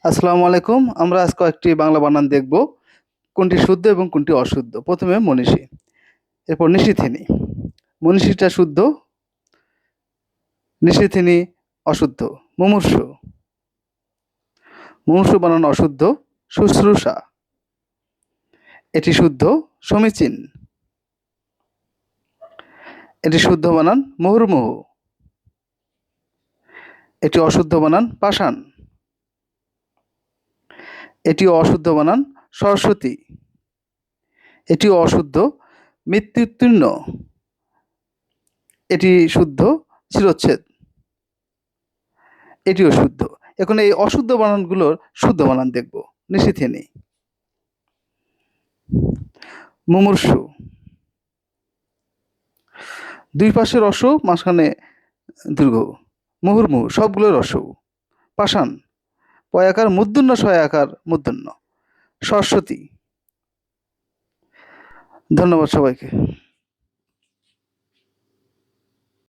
আসসালামু আলাইকুম। আমরা আজ কয়েকটি বাংলা বানান দেখব, কোনটি শুদ্ধ এবং কোনটি অশুদ্ধ। প্রথমে মনীষী, এরপর নিশিথিনী। মনীষীটা শুদ্ধ, নিশিথিনী অশুদ্ধ। মুমূর্ষু, মুমূর্ষু বানান অশুদ্ধ। শুশ্রূষা, এটি শুদ্ধ। সমীচীন, এটি শুদ্ধ বানান মুহুর্মুহু। এটি অশুদ্ধ বানান পাষাণ। এটি অশুদ্ধ বানান সরস্বতী। এটি অশুদ্ধ মৃত্যুতীর্ণ। এটি শুদ্ধ শিরচ্ছেদ। এটিও শুদ্ধ। এখন এই অশুদ্ধ বানানগুলোর শুদ্ধ বানান দেখব। নিশিথিনী, মুমূর্ষু, দুই পাশে রস্ব, মাঝখানে দীর্ঘ। মুহুর্মুহু, সবগুলো রস্ব। পাষাণ, পয়াকার মূর্ধন্য শয়াকার মূর্ধন্য। সরস্বতী। ধন্যবাদ সবাইকে।